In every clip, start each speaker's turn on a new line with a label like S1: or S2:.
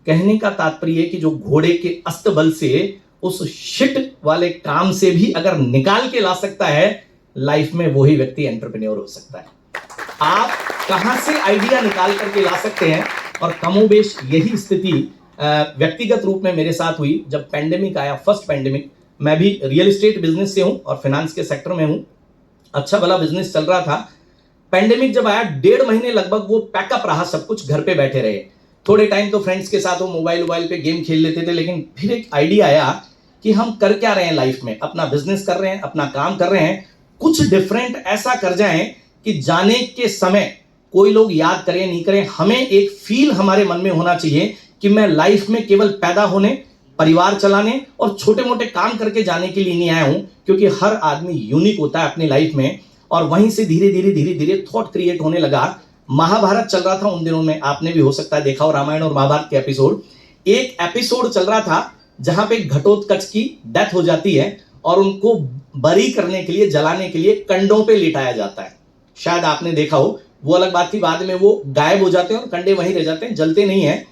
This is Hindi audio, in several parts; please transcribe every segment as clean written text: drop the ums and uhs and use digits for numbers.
S1: कहने का तात्पर्य कि जो घोड़े के अस्तबल से उस शिट वाले काम से भी अगर निकाल के ला सकता है लाइफ में, वही व्यक्ति एंटरप्रेन्योर हो सकता है। आप कहां से आइडिया निकाल करके ला सकते हैं। और कमोबेश यही स्थिति व्यक्तिगत रूप में मेरे साथ हुई जब पैंडेमिक आया, फर्स्ट पैंडेमिक। मैं भी रियल एस्टेट बिजनेस से हूं और फाइनेंस के सेक्टर में हूं, अच्छा भला बिजनेस चल रहा था। पैंडेमिक जब आया 1.5 महीने लगभग वो पैकअप रहा, सब कुछ घर पे बैठे रहे। थोड़े टाइम तो फ्रेंड्स के साथ वो मोबाइल पे गेम खेल लेते थे, लेकिन फिर एक आइडिया आया कि हम कर क्या रहे हैं लाइफ में, अपना बिजनेस कर रहे हैं, अपना काम कर रहे हैं, कुछ डिफरेंट ऐसा कर जाएं कि जाने के समय कोई लोग याद करें नहीं करें, हमें एक फील हमारे मन में होना चाहिए कि मैं लाइफ में केवल पैदा होने, परिवार चलाने और छोटे मोटे काम करके जाने के लिए नहीं आया हूं, क्योंकि हर आदमी यूनिक होता है अपनी लाइफ में। और वहीं से धीरे धीरे थॉट क्रिएट होने लगा। महाभारत चल रहा था उन दिनों में, आपने भी हो सकता है देखा हो रामायण और महाभारत के एपिसोड। एक एपिसोड चल रहा था जहां पे घटोत्कच की डेथ हो जाती है और उनको बरी करने के लिए, जलाने के लिए कंडों पे लिटाया जाता है। शायद आपने देखा हो, वो अलग बात थी, बाद में वो गायब हो जाते हैं और कंडे वहीं रह जाते हैं, जलते नहीं है।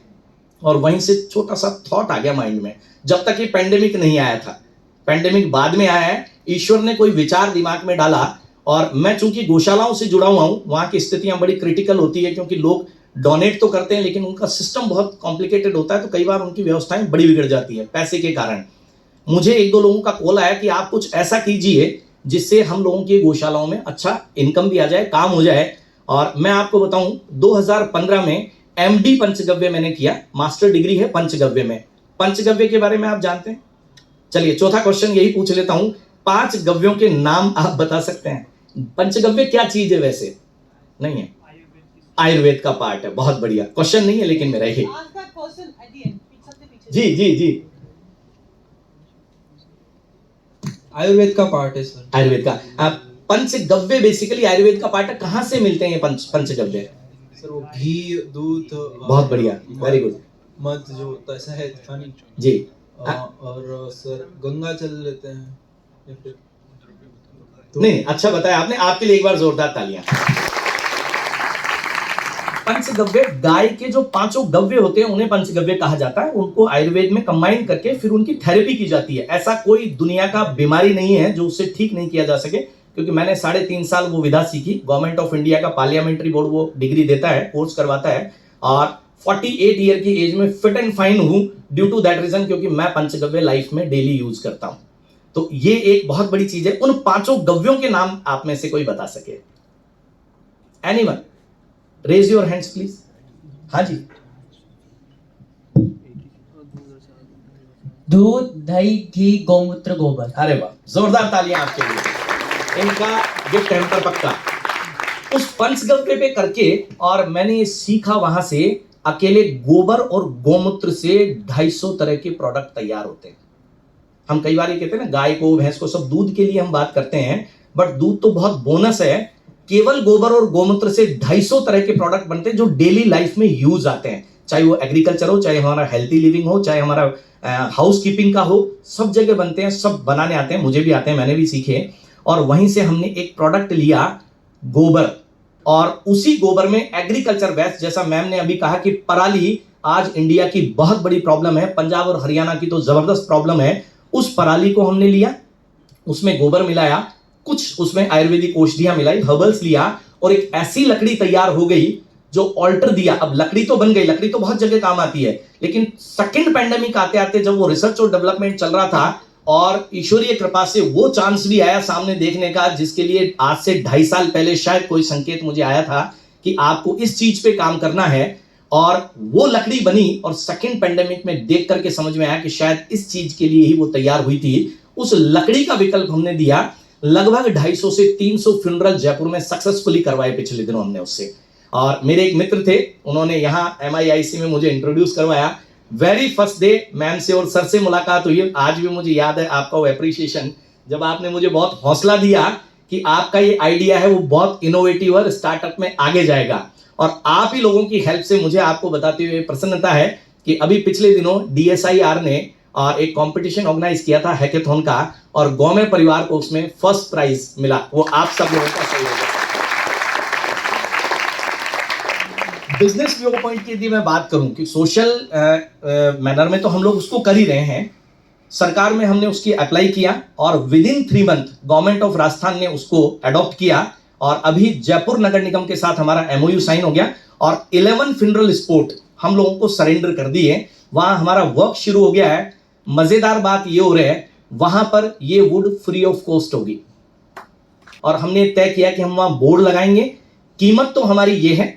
S1: और वहीं से छोटा सा थॉट आ गया माइंड में, जब तक ये पैंडेमिक नहीं आया था। पैंडेमिक बाद में आया है, ईश्वर ने कोई विचार दिमाग में डाला। और मैं चूंकि गौशालाओं से जुड़ा हुआ हूं, वहां की स्थितियां बड़ी क्रिटिकल होती है, क्योंकि लोग डोनेट तो करते हैं लेकिन उनका सिस्टम बहुत कॉम्प्लिकेटेड होता है, तो कई बार उनकी व्यवस्थाएं बड़ी बिगड़ जाती है पैसे के कारण। मुझे 1-2 लोगों का कॉल आया कि आप कुछ ऐसा कीजिए जिससे हम लोगों की गौशालाओं में अच्छा इनकम भी आ जाए, काम हो जाए। और मैं आपको बताऊं, 2015 में एमडी पंचगव्य मैंने किया, मास्टर डिग्री है पंचगव्य में। पंचगव्य के बारे में आप जानते हैं? चलिए चौथा क्वेश्चन यही पूछ लेता हूं, 5 गव्यों के नाम आप बता सकते हैं? पंचगव्य क्या चीज है? वैसे नहीं है, आयुर्वेद का पार्ट है। बहुत बढ़िया, क्वेश्चन नहीं है लेकिन मेरा ये। जी जी जी,
S2: आयुर्वेद का पार्ट है सर।
S1: आयुर्वेद का पंचगव्य बेसिकली आयुर्वेद का पार्ट है। कहां से मिलते हैं ये पंचगव्य?
S2: सर वो घी, दूध,
S1: बहुत बढ़िया, वेरी गुड।
S2: मध जो होता है, शहद, पानी
S1: जी।
S2: और सर गंगा जल लेते हैं या फिर
S1: नहीं, अच्छा बताया आपने, आपके लिए एक बार जोरदार तालियां। पंचगव्य, गाय के जो 5 गव्य होते हैं उन्हें पंचगव्य कहा जाता है। उनको आयुर्वेद में कंबाइन करके फिर उनकी थेरेपी की जाती है। ऐसा कोई दुनिया का बीमारी नहीं है जो उससे ठीक नहीं किया जा सके, क्योंकि मैंने 3.5 साल वो विधा सीखी। गवर्नमेंट ऑफ इंडिया का पार्लियामेंट्री बोर्ड वो डिग्री देता है, कोर्स करवाता है। और 48 ईयर की एज में फिट एंड फाइन हूं ड्यू टू दैट रीजन, क्योंकि मैं पंचगव्य लाइफ में डेली यूज करता हूं। तो ये एक बहुत बड़ी चीज है। उन 5 गव्यों के नाम आप में से कोई बता सके? Anyone? Raise your hands please. हाँ जी।
S3: दूध, दही, घी, गौमूत्र, गोबर।
S1: अरे वाह, जोरदार तालियां आपके लिए। इनका गिफ्ट हैम्पर पक्का। उस पंचगव्य पे करके, और मैंने ये सीखा वहां से, अकेले गोबर और गोमूत्र से 250 तरह के प्रोडक्ट तैयार होते हैं। हम कई बार ये कहते हैं ना, गाय को, भैंस को, सब दूध के लिए हम बात करते हैं, बट दूध तो बहुत बोनस है। केवल गोबर और गोमूत्र से 250 तरह के प्रोडक्ट बनते हैं जो डेली लाइफ में यूज आते हैं। चाहे वो एग्रीकल्चर हो, चाहे हमारा हेल्थी लिविंग हो, चाहे हमारा हाउस कीपिंग का हो, सब जगह बनते हैं, सब बनाने आते हैं। मुझे भी आते हैं, मैंने भी सीखे। और वहीं से हमने एक प्रोडक्ट लिया, गोबर, और उसी गोबर में एग्रीकल्चर वेस्ट, जैसा मैम ने अभी कहा कि पराली आज इंडिया की बहुत बड़ी प्रॉब्लम है, पंजाब और हरियाणा की तो जबरदस्त प्रॉब्लम है। उस पराली को हमने लिया, उसमें गोबर मिलाया, कुछ उसमें आयुर्वेदिक औषधियां मिलाई, हर्बल्स लिया, और एक ऐसी लकड़ी तैयार हो गई जो ऑल्टर दिया। अब लकड़ी तो बन गई, लकड़ी तो बहुत जगह काम आती है, लेकिन सेकंड पैंडेमिक आते आते जब वो रिसर्च और डेवलपमेंट चल रहा था, और ईश्वरीय कृपा से वो चांस भी आया सामने देखने का, जिसके लिए आज से 2.5 साल पहले शायद कोई संकेत मुझे आया था कि आपको इस चीज पे काम करना है, और वो लकड़ी बनी। और सेकंड पैंडेमिक में देख करके समझ में आया कि शायद इस चीज के लिए ही वो तैयार हुई थी। उस लकड़ी का विकल्प हमने दिया। लगभग 250 से 300 फ्यूनरल जयपुर में सक्सेसफुली करवाए पिछले दिनों हमने उससे। और मेरे एक मित्र थे, उन्होंने यहाँ MIIC में मुझे इंट्रोड्यूस करवाया। वेरी फर्स्ट डे मैम से और सर से मुलाकात हुई। आज भी मुझे याद है आपका वो एप्रिसिएशन, जब आपने मुझे बहुत हौसला दिया कि आपका ये आइडिया है वो बहुत इनोवेटिव और स्टार्टअप में आगे जाएगा। और आप ही लोगों की हेल्प से मुझे आपको बताते हुए प्रसन्नता है कि अभी पिछले दिनों DSIR ने एक कंपटीशन ऑर्गेनाइज किया था हैकेथॉन का, और गौमे परिवार को उसमें फर्स्ट प्राइज मिला। वो आप सब लोगों का सहयोग है। बिजनेस व्यू पॉइंट की यदि मैं बात करूं कि सोशल मैनर में तो हम लोग उसको कर ही रहे हैं। सरकार में हमने उसकी अप्लाई किया और with in 3 month government of Rajasthan ने उसको अडॉप्ट किया और अभी जयपुर नगर निगम के साथ हमारा एमओयू साइन हो गया और 11 फिनरल स्पोर्ट हम लोगों को सरेंडर कर दिए। वहां हमारा वर्क शुरू हो गया है। मजेदार बात ये हो रही है, वहां पर ये वुड फ्री ऑफ कॉस्ट होगी और हमने तय किया कि हम वहां बोर्ड लगाएंगे। कीमत तो हमारी ये है,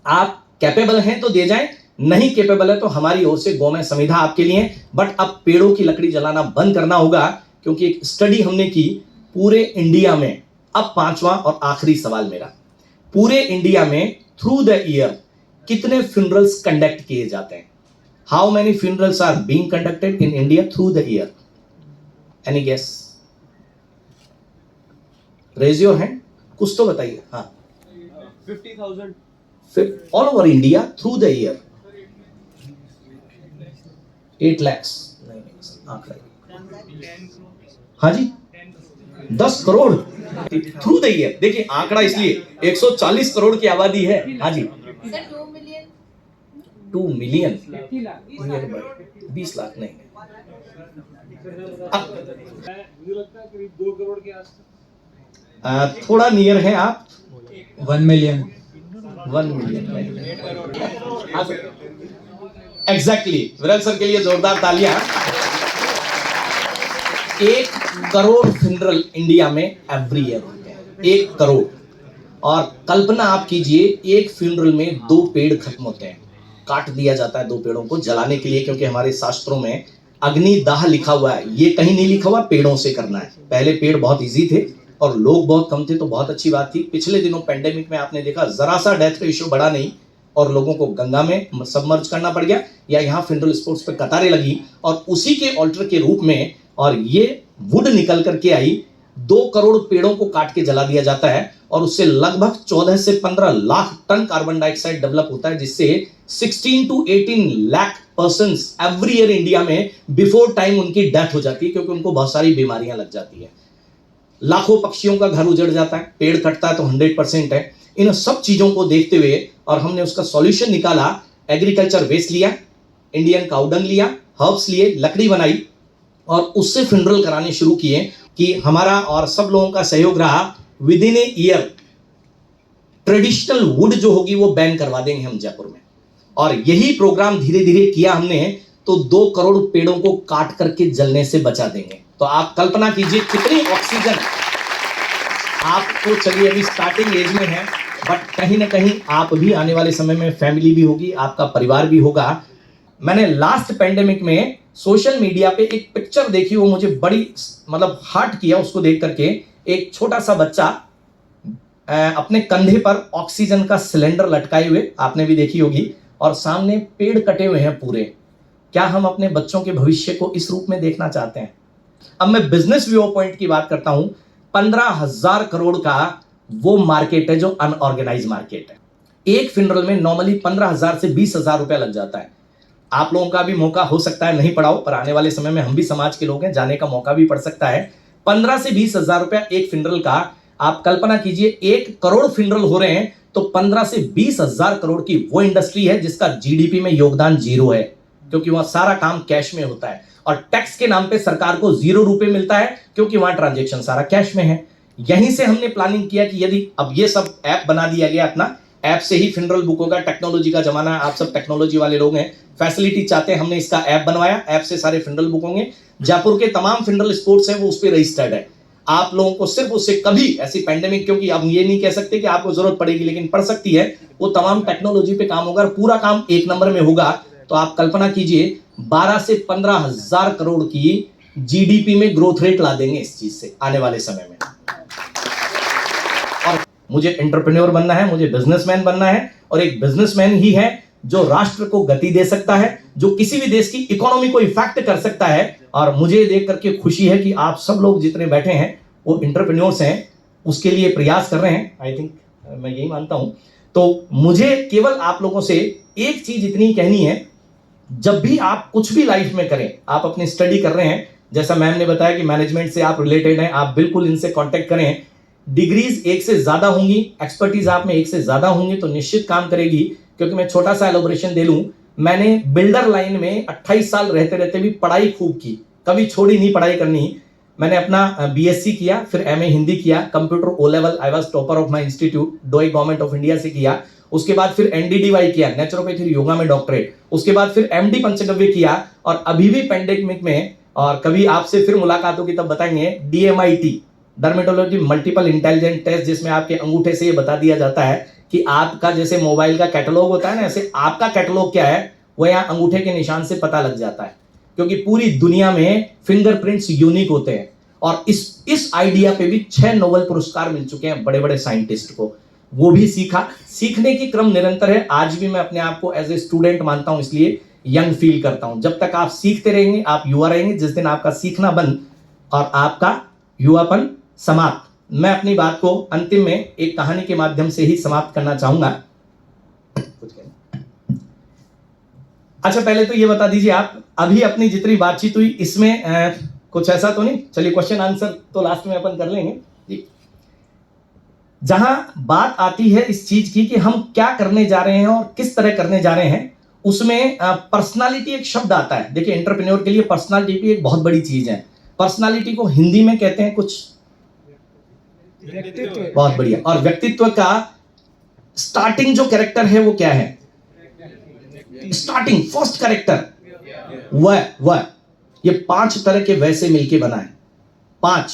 S1: आप कैपेबल हैं तो दे जाएं, नहीं कैपेबल है तो हमारी ओर से गौ में संविधा आपके लिए। बट अब पेड़ों की लकड़ी जलाना बंद करना होगा, क्योंकि एक स्टडी हमने की पूरे इंडिया में। अब 5वां और आखिरी सवाल मेरा, पूरे इंडिया में थ्रू द ईयर कितने फ्यूनरल्स कंडक्ट किए जाते हैं? How many funerals are being conducted in India through the year? Any guess? Raise your hand, कुछ तो बताइए। हाँ,
S2: 50,000
S1: all over India through the year 8 lakhs। हाँ जी, 10 करोड़ थ्रू द ईयर। देखिए आंकड़ा इसलिए 140 करोड़ की आबादी है। हाँ जी,
S4: सर 2 मिलियन
S1: 2 मिलियन 20 लाख नहीं।
S2: मुझे लगता है करीब 2 करोड़ के आसपास।
S1: थोड़ा नियर है आप,
S3: 1 मिलियन
S1: 1 मिलियन एग्जैक्टली। विरल सर के लिए जोरदार तालियां। 1 करोड़ फिनरल इंडिया में एवरी ईयर होते हैं, 1 करोड़। और कल्पना आप कीजिए, एक फ्यूनरल में 2 पेड़ खत्म होते हैं, काट दिया जाता है 2 पेड़ों को जलाने के लिए, क्योंकि हमारे शास्त्रों में अग्निदाह लिखा हुआ है। ये कहीं नहीं लिखा हुआ पेड़ों से करना है। पहले पेड़ बहुत इजी थे और लोग बहुत कम थे, तो बहुत अच्छी बात थी। पिछले दिनों पेंडेमिक में आपने देखा जरा सा डेथ रेशियो बढ़ा नहीं और लोगों को गंगा में सबमर्ज करना पड़ गया, या यहाँ फिनरल स्पोर्ट्स पे कतारें लगी और उसी के ऑल्टर के रूप में और ये वुड निकल करके आई। 2 करोड़ पेड़ों को काट के जला दिया जाता है और उससे लगभग 14 से 15 lakh ton carbon dioxide develop होता है, जिससे 16 to 18 lakh persons every year India में बिफोर टाइम उनकी डेथ हो जाती है, क्योंकि उनको बहुत सारी बीमारियां लग जाती है। लाखों पक्षियों का घर उजड़ जाता है, पेड़ कटता है तो 100% है। इन सब चीजों को देखते हुए और हमने उसका सॉल्यूशन निकाला। एग्रीकल्चर वेस्ट लिया, इंडियन काउडंग लिया, हर्ब्स लिए, लकड़ी बनाई और उससे फिनरल कराने शुरू किए कि हमारा और सब लोगों का सहयोग रहा। With in a year traditional would जो होगी वो बैन करवा देंगे हम जयपुर में, और यही प्रोग्राम धीरे धीरे किया हमने, तो 2 करोड़ पेड़ों को काट करके जलने से बचा देंगे। तो आप कल्पना कीजिए कितनी ऑक्सीजन आपको। चलिए अभी स्टार्टिंग एज में है, बट कहीं ना कहीं आप भी आने वाले समय में फैमिली भी होगी, आपका परिवार भी होगा। मैंने लास्ट पेंडेमिक में सोशल मीडिया पे एक पिक्चर देखी, वो मुझे बड़ी मतलब हर्ट किया उसको देख करके। एक छोटा सा बच्चा अपने कंधे पर ऑक्सीजन का सिलेंडर लटकाए हुए, आपने भी देखी होगी, और सामने पेड़ कटे हुए हैं पूरे। क्या हम अपने बच्चों के भविष्य को इस रूप में देखना चाहते हैं? अब मैं बिजनेस व्यू पॉइंट की बात करता हूं। 15,000 करोड़ का वो मार्केट है जो अनऑर्गेनाइज मार्केट है। एक फिनरल में नॉर्मली 15,000 से 20,000 रुपया लग जाता है। आप लोगों का भी मौका हो सकता है, नहीं पढ़ाओ, पर आने वाले समय में हम भी समाज के लोग हैं, जाने का मौका भी पड़ सकता है। 15 से 20,000 रुपया एक फिनरल का। आप कल्पना कीजिए 1 करोड़ फिनरल हो रहे हैं, तो 15 से 20,000 करोड़ की वो इंडस्ट्री है जिसका जीडीपी में योगदान 0 है, क्योंकि वहां सारा काम कैश में होता है और टैक्स के नाम पे सरकार को 0 रुपए मिलता है, क्योंकि वहां ट्रांजैक्शन सारा कैश में है। यहीं से हमने प्लानिंग किया कि यदि अब ये सब ऐप बना दिया गया, अपना ऐप से ही फिनरल बुक होगा। टेक्नोलॉजी का जमाना है, आप सब टेक्नोलॉजी वाले लोग हैं, फैसिलिटी चाहते हैं, हमने इसका ऐप बनवाया। ऐप से सारे फिनरल बुक होंगे। जयपुर के तमाम फिनरल स्पोर्ट्स हैं वो उस पर रजिस्टर्ड है। आप लोगों को सिर्फ उससे कभी ऐसी पैंडेमिक, क्योंकि अब ये नहीं कह सकते कि आपको जरूरत पड़ेगी, लेकिन पड़ सकती है, वो तमाम टेक्नोलॉजी पे काम होगा और पूरा काम 1 नंबर में होगा। तो आप कल्पना कीजिए 12 से 15,000 करोड़ की जीडीपी में ग्रोथ रेट ला देंगे इस चीज से आने वाले समय में। और मुझे एंटरप्रेन्योर बनना है, मुझे बिजनेसमैन बनना है, और एक बिजनेसमैन ही है जो राष्ट्र को गति दे सकता है, जो किसी भी देश की इकोनॉमी को इफेक्ट कर सकता है। और मुझे देख करके खुशी है कि आप सब लोग जितने बैठे हैं वो एंटरप्रेन्योर्स हैं, उसके लिए प्रयास कर रहे हैं। आई थिंक मैं यही मानता हूं। तो मुझे केवल आप लोगों से एक चीज इतनी कहनी है, जब भी आप कुछ भी लाइफ में करें, आप अपनी स्टडी कर रहे हैं, जैसा मैम ने बताया कि मैनेजमेंट से आप रिलेटेड हैं, आप बिल्कुल इनसे कांटेक्ट करें। डिग्रीज 1 से ज्यादा होंगी, एक्सपर्टीज आप में 1 से ज्यादा होंगी, तो निश्चित काम करेगी। क्योंकि मैं छोटा सा एलोब्रेशन दे लूं, मैंने बिल्डर लाइन में 28 साल रहते रहते भी पढ़ाई खूब की, कभी छोड़ी नहीं पढ़ाई करनी। मैंने अपना बीएससी किया, फिर एमए हिंदी किया, computer O level I was topper of my institute, डोई गवर्नमेंट ऑफ इंडिया से किया। उसके बाद फिर एनडीडीवाई किया, नेचुरोपैथी योगा में डॉक्टरेट। उसके बाद फिर एमडी पंचगव्य किया, और अभी भी पेंडेमिक में, और कभी आपसे फिर मुलाकात होगी तब बताएंगे, DMIT, dermatology multiple intelligent test, जिसमें आपके अंगूठे से ये बता दिया जाता है कि आपका जैसे मोबाइल का कैटलॉग होता है ना, ऐसे आपका कैटलॉग क्या है वो यहाँ अंगूठे के निशान से पता लग जाता है, क्योंकि पूरी दुनिया में फिंगरप्रिंट्स यूनिक होते हैं। और इस आइडिया पे भी 6 नोबेल पुरस्कार मिल चुके हैं बड़े बड़े साइंटिस्ट को। वो भी सीखा, सीखने की क्रम निरंतर है। आज भी मैं अपने आप को एज ए स्टूडेंट मानता हूं, इसलिए यंग फील करता हूं। जब तक आप सीखते रहेंगे आप युवा रहेंगे, जिस दिन आपका सीखना बंद और आपका युवापन समाप्त। मैं अपनी बात को अंतिम में एक कहानी के माध्यम से ही समाप्त करना चाहूंगा। अच्छा, पहले तो ये बता दीजिए आप, अभी अपनी जितनी बातचीत हुई इसमें कुछ ऐसा तो नहीं, चलिए क्वेश्चन आंसर तो लास्ट में अपन कर लेंगे जी। जहां बात आती है इस चीज की कि हम क्या करने जा रहे हैं और किस तरह करने जा रहे हैं, उसमें पर्सनालिटी एक शब्द आता है। देखिए, एंटरप्रेन्योर के लिए पर्सनालिटी भी एक बहुत बड़ी चीज है। पर्सनालिटी को हिंदी में कहते हैं कुछ, बहुत बढ़िया। और व्यक्तित्व का स्टार्टिंग जो कैरेक्टर है वो क्या है? स्टार्टिंग फर्स्ट कैरेक्टर वह ये 5 तरह के वैसे मिलके बना है। 5,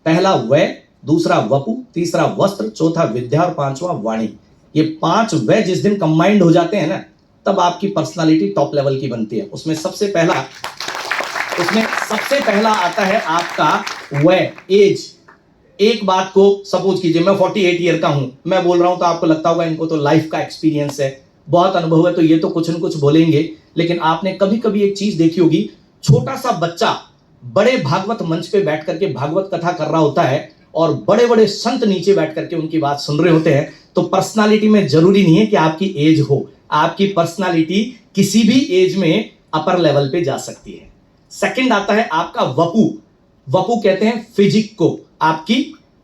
S1: पहला वह, दूसरा वपु, तीसरा वस्त्र, चौथा विद्या और 5वां वाणी। ये 5 वह जिस दिन कंबाइंड हो जाते हैं ना, तब आपकी पर्सनालिटी टॉप लेवल की बनती है। उसमें सबसे पहला आता है आपका वह, एज। एक बात को सपोज कीजिए, मैं 48 ईयर का हूं, मैं बोल रहा हूं तो आपको लगता होगा इनको तो लाइफ का एक्सपीरियंस है, बहुत अनुभव है, तो ये तो कुछ न कुछ बोलेंगे। लेकिन आपने कभी कभी एक चीज देखी होगी, छोटा सा बच्चा बड़े भागवत मंच पे बैठ करके भागवत कथा कर रहा होता है और बड़े बड़े संत नीचे बैठ करके उनकी बात सुन रहे होते हैं। तो पर्सनालिटी में जरूरी नहीं है कि आपकी एज हो, आपकी पर्सनालिटी किसी भी एज में अपर लेवल पे जा सकती है। सेकंड आता है आपका वपु। वपु कहते हैं फिजिक को, आपकी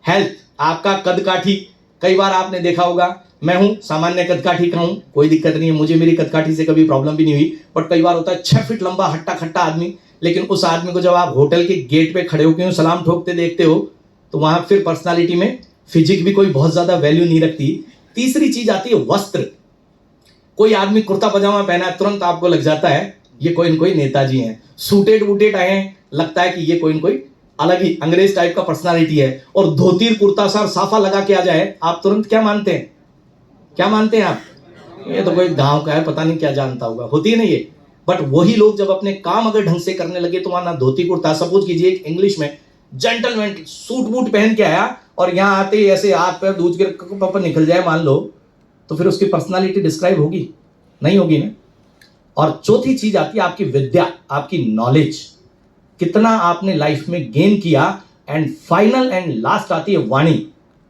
S1: हेल्थ, आपका कदकाठी। कई बार आपने देखा होगा, मैं हूं सामान्य कदकाठी का हूं, कोई दिक्कत नहीं है, मुझे मेरी कदकाठी से कभी प्रॉब्लम भी नहीं हुई। बट कई बार होता है 6 फीट लंबा हट्टा खट्टा आदमी, लेकिन उस आदमी को जब आप होटल के गेट पे खड़े होकर सलाम ठोकते देखते हो, तो वहां फिर पर्सनालिटी में फिजिक भी कोई बहुत ज्यादा वैल्यू नहीं रखती। तीसरी चीज आती है वस्त्र। कोई आदमी कुर्ता पजामा पहना है, तुरंत आपको लग जाता है ये कोई न कोई नेताजी हैं। सूटेड वूटेड आए हैं, लगता है कि ये कोई न कोई अलग ही अंग्रेज टाइप का पर्सनालिटी है। और धोती कुर्ता सर साफा लगा के आ जाए, आप तुरंत क्या मानते हैं? क्या मानते हैं आप? ये तो कोई गांव का है, पता नहीं क्या जानता होगा, होती है ना ये। बट वही लोग जब अपने काम अगर ढंग से करने लगे तो वहां ना धोती कुर्ता, सपोज कीजिए एक इंग्लिश में जेंटलमैन सूट बूट पहन के आया और यहाँ आते ही ऐसे हाथ पैर दूध के पापा निकल जाए मान लो, तो फिर उसकी पर्सनालिटी डिस्क्राइब होगी? नहीं होगी ना। और चौथी चीज आती है आपकी विद्या, आपकी नॉलेज, कितना आपने लाइफ में गेन किया। एंड फाइनल एंड लास्ट आती है वाणी।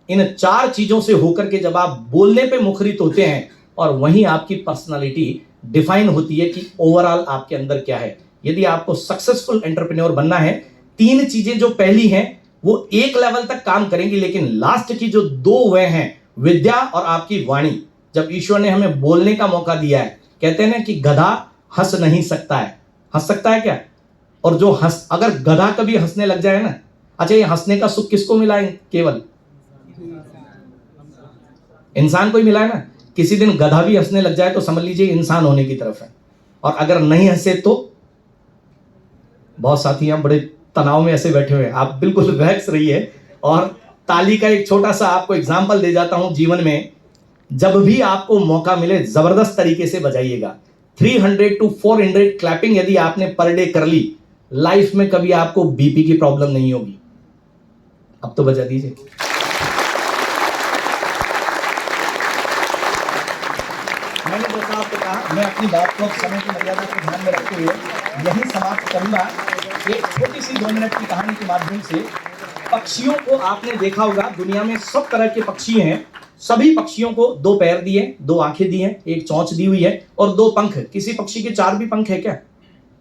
S1: इन 4 चीजों से होकर के जब आप बोलने पे मुखरित होते हैं, और वहीं आपकी पर्सनालिटी डिफाइन होती है कि ओवरऑल आपके अंदर क्या है। यदि आपको सक्सेसफुल एंटरप्रेन्योर बनना है, 3 चीजें जो पहली हैं वो एक लेवल तक काम करेंगी, लेकिन लास्ट की जो 2 वह हैं, विद्या और आपकी वाणी। जब ईश्वर ने हमें बोलने का मौका दिया है, कहते हैं ना कि गधा हंस नहीं सकता है, हंस सकता है क्या? और जो अगर गधा कभी हंसने लग जाए ना, अच्छा ये हंसने का सुख किसको मिला है? केवल इंसान को ही मिला है ना। किसी दिन गधा भी हंसने लग जाए तो समझ लीजिए इंसान होने की तरफ है। और अगर नहीं हंसे तो, बहुत साथी हम बड़े तनाव में ऐसे बैठे हुए हैं, आप बिल्कुल रिलैक्स रहिए। और ताली का एक छोटा सा आपको एग्जांपल दे जाता हूं जीवन में, जब भी आपको मौका मिले जबरदस्त तरीके से बजाइएगा। 300 to 400 क्लैपिंग यदि आपने पर डे कर ली, लाइफ में कभी आपको बीपी की प्रॉब्लम नहीं होगी। अब तो बजा दीजिए। मैंने जैसा आपको कहा, मैं अपनी बात को समय की मर्यादा को ध्यान में रखते हुए यही समाप्त करूंगा एक छोटी सी 2 मिनट की कहानी के माध्यम से। पक्षियों को आपने देखा होगा, दुनिया में सब तरह के पक्षी हैं। सभी पक्षियों को 2 पैर दिए, 2 आंखें दी हैं, एक चोंच दी हुई है और 2 पंख। किसी पक्षी के 4 भी पंख है क्या?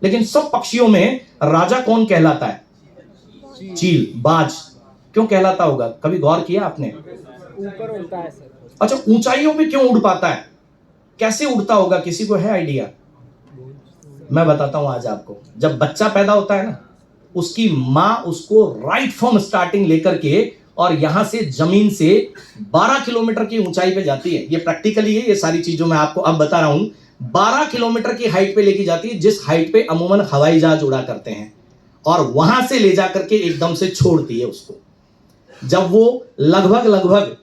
S1: लेकिन सब पक्षियों में राजा कौन कहलाता है? चील, बाज। क्यों कहलाता होगा? कभी गौर किया आपने?
S3: ऊपर उड़ता है सर।
S1: अच्छा, ऊंचाइयों पे क्यों उड़ पाता है? कैसे उड़ता होगा, किसी को है आइडिया? मैं बताता हूं आज आपको। जब बच्चा पैदा होता है ना, उसकी मां उसको राइट फ्रॉम स्टार्टिंग लेकर के और यहां से जमीन से 12 किलोमीटर की ऊंचाई पे जाती है। ये प्रैक्टिकली है, ये सारी चीजों मैं आपको अब बता रहा हूं। 12 किलोमीटर की हाइट पे लेके जाती है, जिस हाइट पे अमूमन हवाई जहाज उड़ा करते हैं, और वहां से ले जाकर के एकदम से छोड़ती है उसको। जब वो लगभग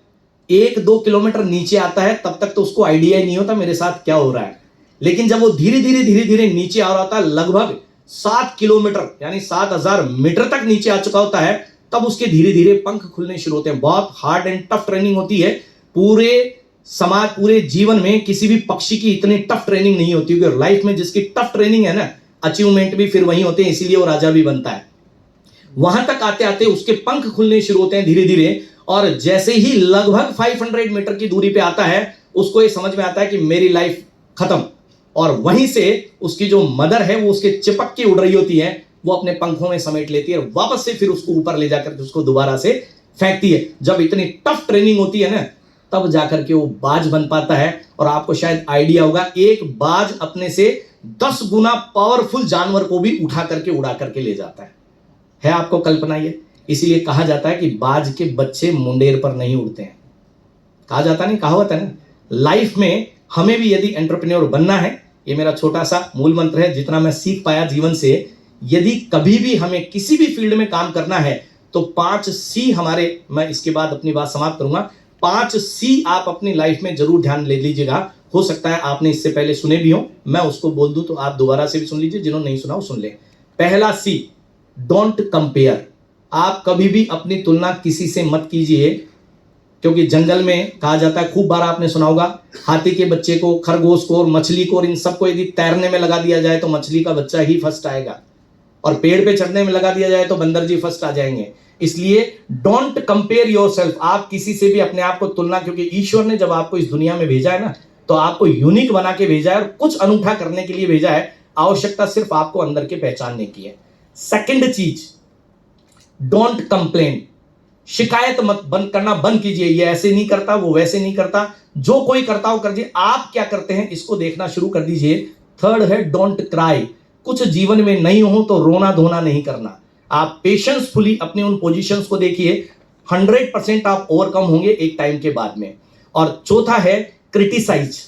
S1: 1-2 किलोमीटर नीचे आता है, तब तक तो उसको आइडिया ही नहीं होता मेरे साथ क्या हो रहा है। लेकिन जब वो धीरे धीरे नीचे आ रहा होता है, लगभग 7 किलोमीटर यानी 7000 मीटर तक नीचे आ चुका होता है, तब उसके धीरे धीरे पंख खुलने शुरू होते हैं। बहुत हार्ड एंड टफ ट्रेनिंग होती है। पूरे समाज, पूरे जीवन में किसी भी पक्षी की इतनी टफ ट्रेनिंग नहीं होती, क्योंकि लाइफ में जिसकी टफ ट्रेनिंग है ना, अचीवमेंट भी फिर वही होते हैं, इसीलिए वो राजा भी बनता है। वहां तक आते आते उसके पंख खुलने शुरू होते हैं धीरे धीरे, और जैसे ही लगभग 500 मीटर की दूरी पे आता है, उसको ये समझ में आता है कि मेरी लाइफ खत्म। और वहीं से उसकी जो मदर है, वो उसके चिपक के उड़ रही होती है, वो अपने पंखों में समेट लेती है और वापस से फिर उसको ऊपर ले जाकर उसको दोबारा से फेंकती है। जब इतनी टफ ट्रेनिंग होती है ना, तब जाकर के वो बाज बन पाता है। और आपको शायद आइडिया होगा, एक बाज अपने से 10 गुना पावरफुल जानवर को भी उठा करके उड़ा करके ले जाता है आपको कल्पना ये? इसीलिए कहा जाता है कि बाज के बच्चे मुंडेर पर नहीं उड़ते हैं। कहा जाता नहीं, कहावत है ना। लाइफ में हमें भी यदि एंटरप्रेन्योर बनना है, ये मेरा छोटा सा मूल मंत्र है, जितना मैं सीख पाया जीवन से, यदि कभी भी हमें किसी भी फील्ड में काम करना है तो 5 C हमारे, मैं इसके बाद अपनी बात समाप्त करूंगा, 5 C आप अपनी लाइफ में जरूर ध्यान ले लीजिएगा। हो सकता है आपने इससे पहले सुने भी हो, मैं उसको बोल दूं तो आप दोबारा से भी सुन लीजिए, जिन्होंने नहीं सुना वो सुन ले। पहला C, डोंट कंपेयर। आप कभी भी अपनी तुलना किसी से मत कीजिए, क्योंकि जंगल में कहा जाता है, खूब बार आपने सुना होगा, हाथी के बच्चे को, खरगोश को और मछली को और इन सबको यदि तैरने में लगा दिया जाए तो मछली का बच्चा ही फर्स्ट आएगा, और पेड़ पे चढ़ने में लगा दिया जाए तो बंदर जी फर्स्ट आ जाएंगे। इसलिए डोंट कंपेयर योरसेल्फ। आप किसी से भी अपने आप को तुलना, क्योंकि ईश्वर ने जब आपको इस दुनिया में भेजा है ना, तो आपको यूनिक बना के भेजा है और कुछ अनूठा करने के लिए भेजा है। आवश्यकता सिर्फ आपको अंदर के पहचानने की है। सेकंड चीज, डोंट कंप्लेन। शिकायत मत करना बंद कीजिए। ये ऐसे नहीं करता, वो वैसे नहीं करता, जो कोई करता हो कर दीजिए, आप क्या करते हैं इसको देखना शुरू कर दीजिए। थर्ड है डोंट क्राई। कुछ जीवन में नहीं हो तो रोना धोना नहीं करना। आप पेशेंसफुली अपने उन पोजीशंस को देखिए, 100% आप ओवरकम होंगे एक टाइम के बाद में। और चौथा है क्रिटिसाइज।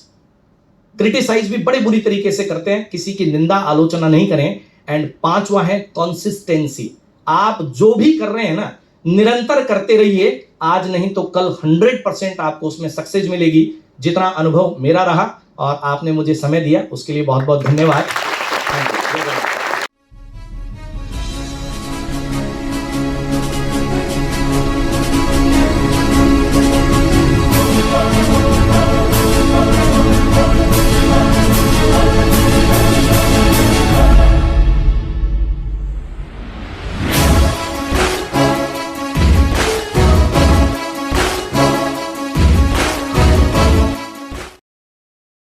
S1: क्रिटिसाइज भी बड़े बुरी तरीके से करते हैं, किसी की निंदा आलोचना नहीं करें। एंड 5वां है कंसिस्टेंसी। आप जो भी कर रहे हैं ना, निरंतर करते रहिए। आज नहीं तो कल 100% आपको उसमें सक्सेस मिलेगी। जितना अनुभव मेरा रहा और आपने मुझे समय दिया, उसके लिए बहुत बहुत धन्यवाद।